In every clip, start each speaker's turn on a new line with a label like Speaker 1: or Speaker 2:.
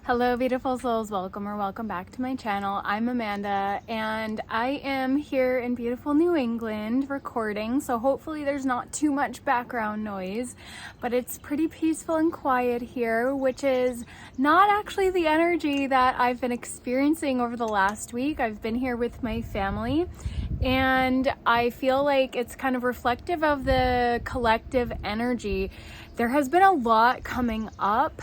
Speaker 1: Hello beautiful souls, welcome back to my channel. I'm Amanda and I am here in beautiful New England recording, so hopefully there's not too much background noise, but it's pretty peaceful and quiet here, which is not actually the energy that I've been experiencing over the last week. I've been here with my family and I feel like it's kind of reflective of the collective energy. There has been a lot coming up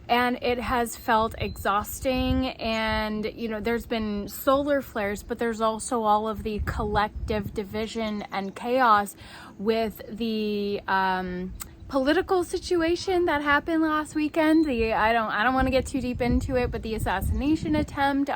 Speaker 1: and it has felt exhausting, and there's been solar flares, but there's also all of the collective division and chaos with the political situation that happened last weekend. I don't want to get too deep into it, but the assassination attempt,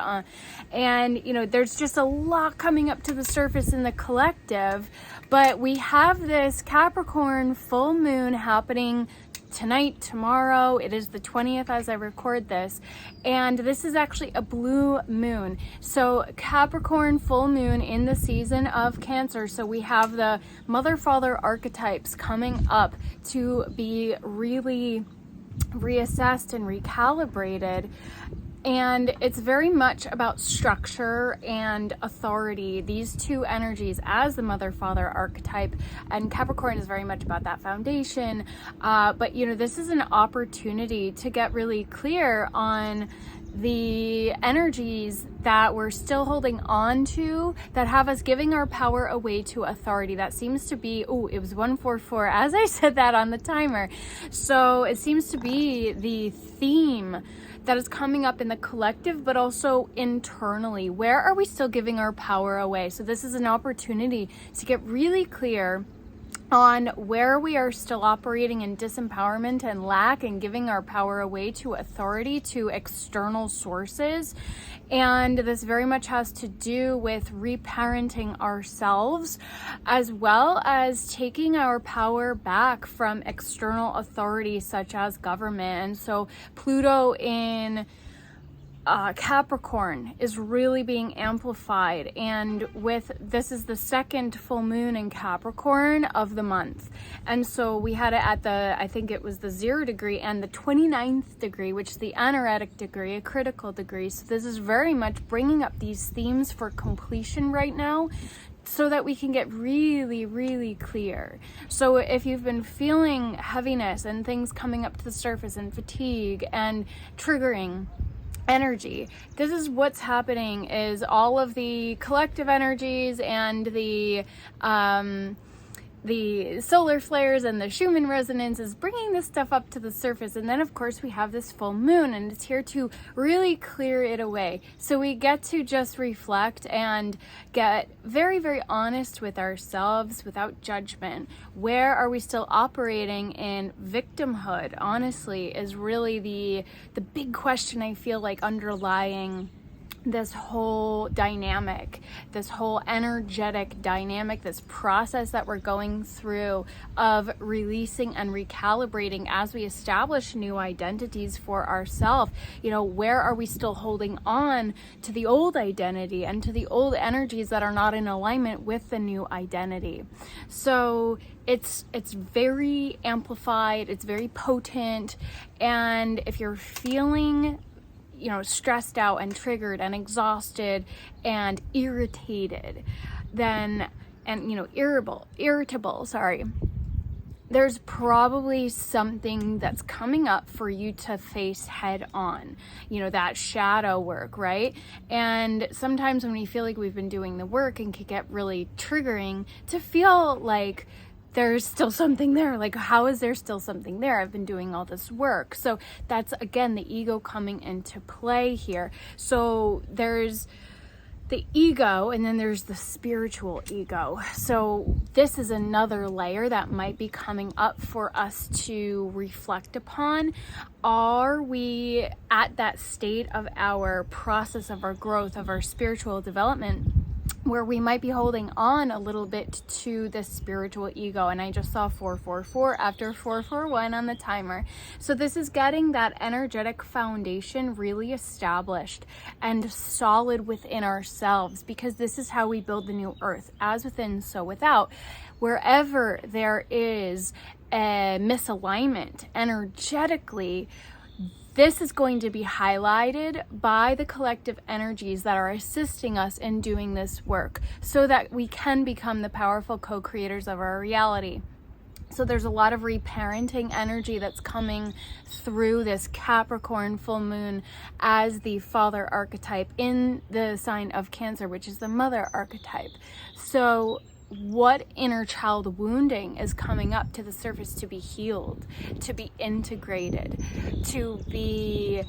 Speaker 1: and there's just a lot coming up to the surface in the collective. But we have this Capricorn full moon happening tonight, tomorrow. It is the 20th as I record this, and this is actually a blue moon. So Capricorn full moon in the season of Cancer. So we have the mother-father archetypes coming up to be really reassessed and recalibrated. And it's very much about structure and authority, these two energies as the mother-father archetype, and Capricorn is very much about that foundation. But this is an opportunity to get really clear on the energies that we're still holding on to that have us giving our power away to authority. That seems to be, it was 144 as I said that on the timer. So it seems to be the theme that is coming up in the collective, but also internally. Where are we still giving our power away? So this is an opportunity to get really clear on where we are still operating in disempowerment and lack and giving our power away to authority, to external sources. And this very much has to do with reparenting ourselves, as well as taking our power back from external authority such as government. And so Pluto in Capricorn is really being amplified, and this is the second full moon in Capricorn of the month, and so we had it at I think it was the 0 degree and the 29th degree, which is the anaretic degree, a critical degree. So this is very much bringing up these themes for completion right now, so that we can get really, really clear. So if you've been feeling heaviness and things coming up to the surface and fatigue and triggering energy, this is what's happening, is all of the collective energies and the solar flares and the Schumann resonance is bringing this stuff up to the surface. And then of course we have this full moon, and it's here to really clear it away. So we get to just reflect and get very, very honest with ourselves without judgment. Where are we still operating in victimhood? Honestly, is really the big question I feel like underlying this whole dynamic, this whole energetic dynamic, this process that we're going through of releasing and recalibrating as we establish new identities for ourselves. Where are we still holding on to the old identity and to the old energies that are not in alignment with the new identity? So it's very amplified, it's very potent, and if you're feeling stressed out and triggered and exhausted and irritated, then, and irritable, sorry, there's probably something that's coming up for you to face head on, that shadow work, right? And sometimes when we feel like we've been doing the work, and can get really triggering to feel like there's still something there. Like, how is there still something there? I've been doing all this work. So that's, again, the ego coming into play here. So there's the ego, and then there's the spiritual ego. So this is another layer that might be coming up for us to reflect upon. Are we at that state of our process, of our growth, of our spiritual development, where we might be holding on a little bit to this spiritual ego? And I just saw 444 after 441 on the timer. So this is getting that energetic foundation really established and solid within ourselves, because this is how we build the new earth, as within, so without. Wherever there is a misalignment energetically, this is going to be highlighted by the collective energies that are assisting us in doing this work so that we can become the powerful co-creators of our reality. So there's a lot of reparenting energy that's coming through this Capricorn full moon as the father archetype in the sign of Cancer, which is the mother archetype. So what inner child wounding is coming up to the surface to be healed, to be integrated, to be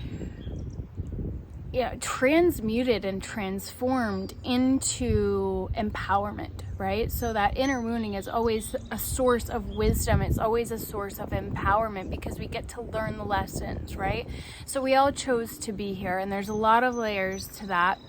Speaker 1: transmuted and transformed into empowerment, right? So that inner wounding is always a source of wisdom. It's always a source of empowerment because we get to learn the lessons, right? So we all chose to be here, and there's a lot of layers to that.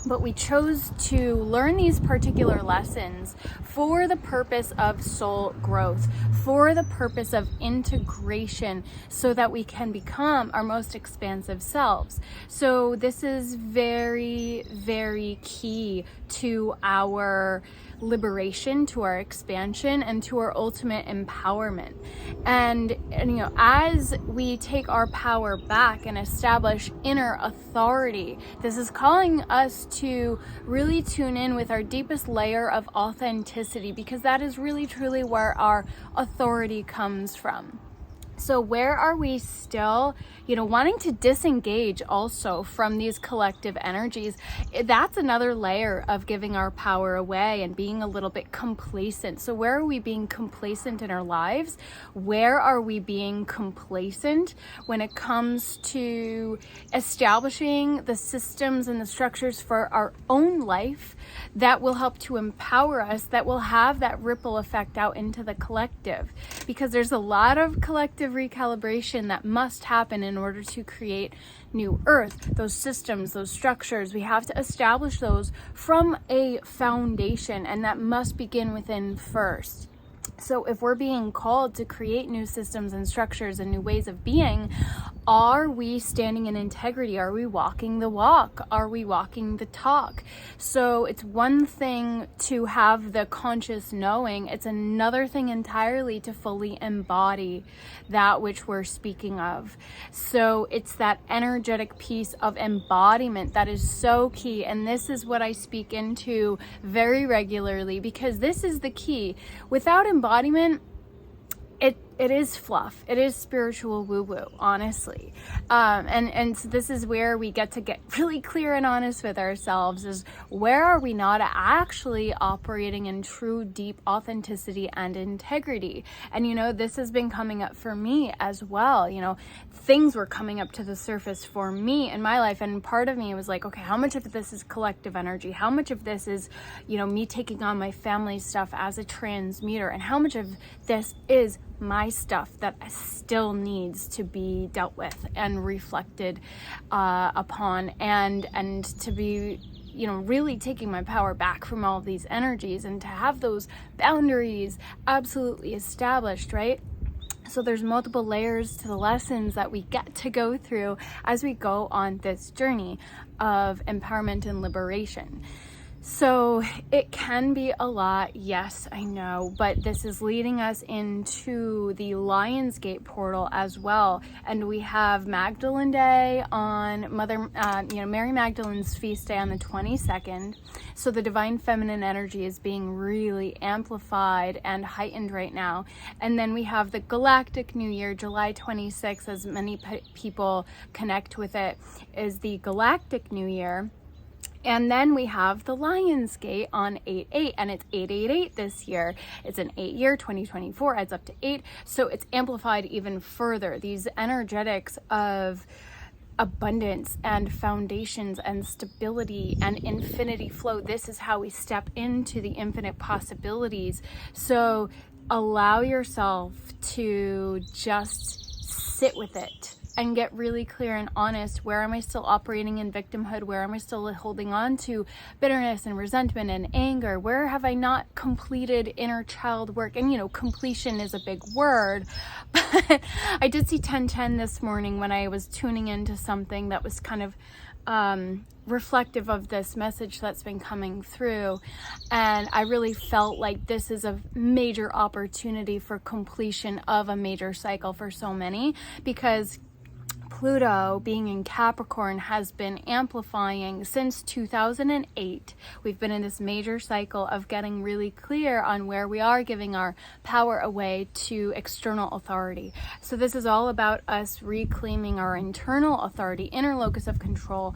Speaker 1: But we chose to learn these particular lessons for the purpose of soul growth, for the purpose of integration, so that we can become our most expansive selves. So this is very, very key to our liberation, to our expansion, and to our ultimate empowerment. And as we take our power back and establish inner authority, this is calling us to really tune in with our deepest layer of authenticity, because that is really truly where our authority comes from. So where are we still, wanting to disengage also from these collective energies? That's another layer of giving our power away and being a little bit complacent. So where are we being complacent in our lives? Where are we being complacent when it comes to establishing the systems and the structures for our own life that will help to empower us, that will have that ripple effect out into the collective? Because there's a lot of collective recalibration that must happen in order to create new earth. Those systems, those structures, we have to establish those from a foundation, and that must begin within first. So if we're being called to create new systems and structures and new ways of being, are we standing in integrity? Are we walking the walk? Are we walking the talk? So it's one thing to have the conscious knowing. It's another thing entirely to fully embody that which we're speaking of. So it's that energetic piece of embodiment that is so key. And this is what I speak into very regularly, because this is the key. Without embodiment, it is fluff. It is spiritual woo-woo, honestly. And so this is where we get really clear and honest with ourselves, is where are we not actually operating in true, deep authenticity and integrity? And, this has been coming up for me as well. Things were coming up to the surface for me in my life. And part of me was like, okay, how much of this is collective energy? How much of this is, me taking on my family stuff as a transmuter? And how much of this is my stuff that still needs to be dealt with and reflected upon, and to be really taking my power back from all of these energies, and to have those boundaries absolutely established, right? So there's multiple layers to the lessons that we get to go through as we go on this journey of empowerment and liberation. So it can be a lot, yes, I know, but this is leading us into the Lionsgate portal as well. And we have Magdalene Day on Mary Magdalene's feast day on the 22nd. So the divine feminine energy is being really amplified and heightened right now. And then we have the Galactic New Year, July 26th, as many people connect with it, is the Galactic New Year. And then we have the Lionsgate on 8/8, and it's 888 this year. It's an 8-year, 2024 adds up to 8. So it's amplified even further. These energetics of abundance and foundations and stability and infinity flow. This is how we step into the infinite possibilities. So allow yourself to just sit with it and get really clear and honest. Where am I still operating in victimhood? Where am I still holding on to bitterness and resentment and anger? Where have I not completed inner child work? And completion is a big word, but I did see 1010 this morning when I was tuning into something that was kind of reflective of this message that's been coming through. And I really felt like this is a major opportunity for completion of a major cycle for so many, because Pluto being in Capricorn has been amplifying since 2008. We've been in this major cycle of getting really clear on where we are giving our power away to external authority. So this is all about us reclaiming our internal authority, inner locus of control,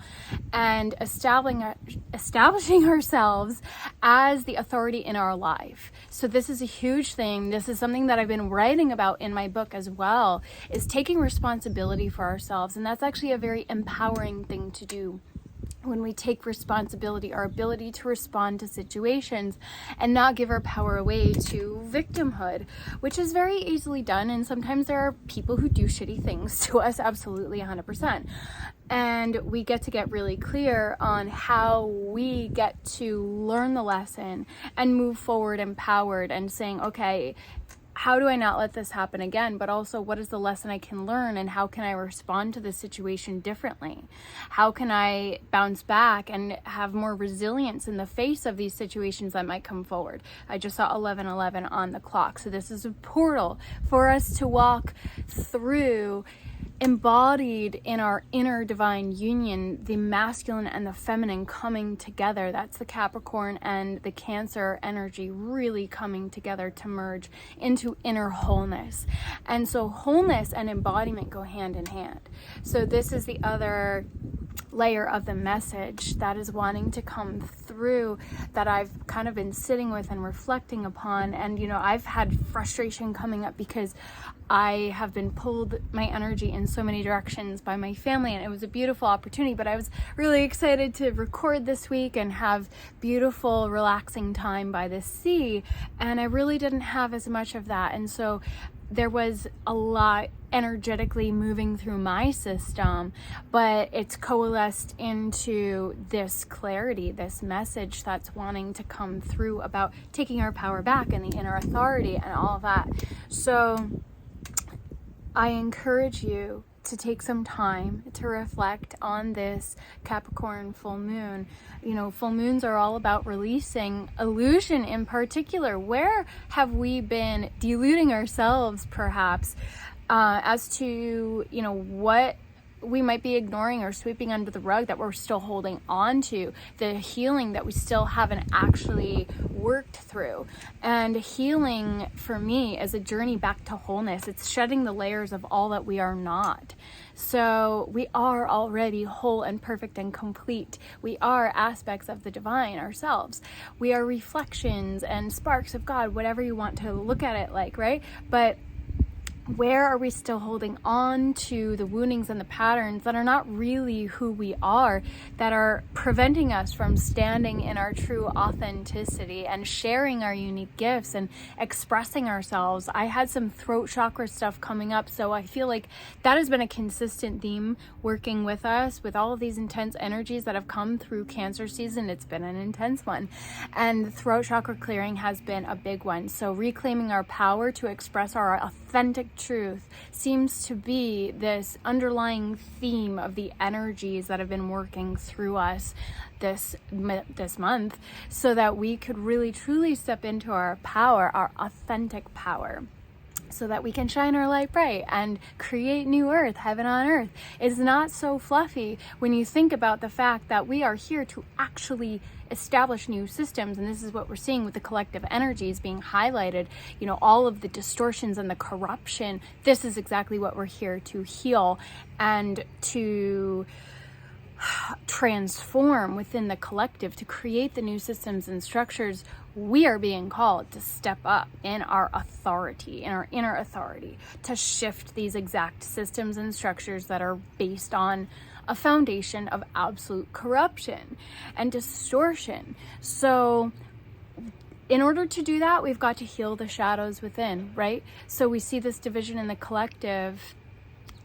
Speaker 1: and establishing ourselves as the authority in our life. So this is a huge thing. This is something that I've been writing about in my book as well, is taking responsibility for ourselves. And that's actually a very empowering thing to do. When we take responsibility, our ability to respond to situations and not give our power away to victimhood, which is very easily done. And sometimes there are people who do shitty things to us, absolutely 100%. And we get to get really clear on how we get to learn the lesson and move forward empowered and saying, okay, how do I not let this happen again? But also, what is the lesson I can learn, and how can I respond to this situation differently? How can I bounce back and have more resilience in the face of these situations that might come forward? I just saw 11:11 on the clock. So this is a portal for us to walk through, embodied in our inner divine union, the masculine and the feminine coming together. That's the Capricorn and the Cancer energy really coming together to merge into inner wholeness. And so wholeness and embodiment go hand in hand. So this is the other layer of the message that is wanting to come through, that I've kind of been sitting with and reflecting upon. And I've had frustration coming up because I have been pulled my energy in so many directions by my family, and it was a beautiful opportunity, but I was really excited to record this week and have beautiful relaxing time by the sea, and I really didn't have as much of that. And so there was a lot energetically moving through my system, but it's coalesced into this clarity, this message that's wanting to come through about taking our power back and the inner authority and all of that. So I encourage you to take some time to reflect on this Capricorn full moon. Full moons are all about releasing illusion in particular. Where have we been deluding ourselves, perhaps, as to, what we might be ignoring or sweeping under the rug that we're still holding on to, the healing that we still haven't actually worked through. And healing for me is a journey back to wholeness. It's shedding the layers of all that we are not. So we are already whole and perfect and complete. We are aspects of the divine ourselves. We are reflections and sparks of God, whatever you want to look at it like, right? But where are we still holding on to the woundings and the patterns that are not really who we are, that are preventing us from standing in our true authenticity and sharing our unique gifts and expressing ourselves? I had some throat chakra stuff coming up, so I feel like that has been a consistent theme working with us with all of these intense energies that have come through Cancer season. It's been an intense one, and throat chakra clearing has been a big one. So reclaiming our power to express our authentic truth seems to be this underlying theme of the energies that have been working through us this month, so that we could really truly step into our power, our authentic power, so that we can shine our light bright and create new earth, heaven on earth. It's not so fluffy when you think about the fact that we are here to actually establish new systems. And this is what we're seeing with the collective energies being highlighted, all of the distortions and the corruption. This is exactly what we're here to heal and to transform within the collective, to create the new systems and structures. We are being called to step up in our authority, in our inner authority, to shift these exact systems and structures that are based on a foundation of absolute corruption and distortion. So in order to do that, we've got to heal the shadows within, right? So we see this division in the collective,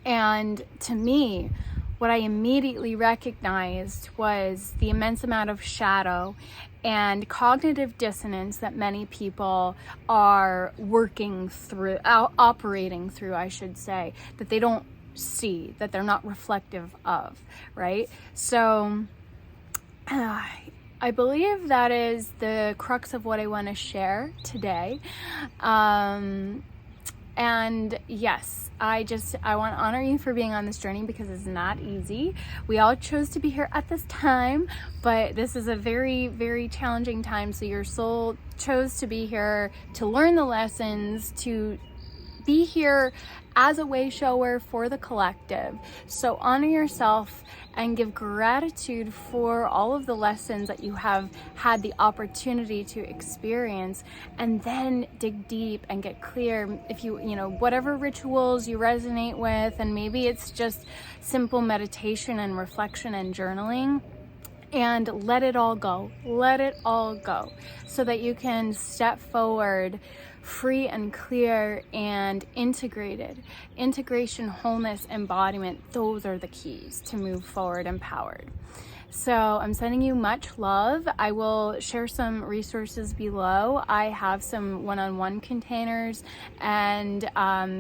Speaker 1: and to me, what I immediately recognized was the immense amount of shadow and cognitive dissonance that many people are working through, operating through, I should say, that they don't see, that they're not reflective of, right? So I believe that is the crux of what I want to share today. And yes, I want to honor you for being on this journey because it's not easy. We all chose to be here at this time, but this is a very, very challenging time. So your soul chose to be here to learn the lessons, to be here as a way shower for the collective. So honor yourself and give gratitude for all of the lessons that you have had the opportunity to experience, and then dig deep and get clear if you know, whatever rituals you resonate with, and maybe it's just simple meditation and reflection and journaling. And let it all go. Let it all go so that you can step forward free and clear and integrated. Integration, wholeness, embodiment, those are the keys to move forward empowered. So I'm sending you much love. I will share some resources below. I have some one-on-one containers and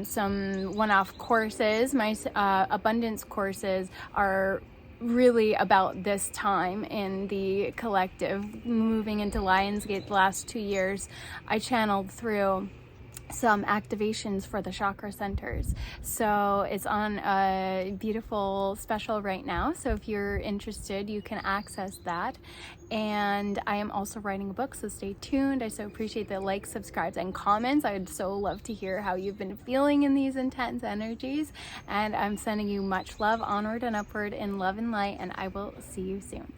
Speaker 1: some one-off courses. My abundance courses are really about this time in the collective. Moving into Lionsgate the last 2 years, I channeled through some activations for the chakra centers. So it's on a beautiful special right now. So if you're interested, you can access that. And I am also writing a book, so stay tuned. I so appreciate the likes, subscribes, and comments. I would so love to hear how you've been feeling in these intense energies. And I'm sending you much love, onward and upward in love and light, and I will see you soon.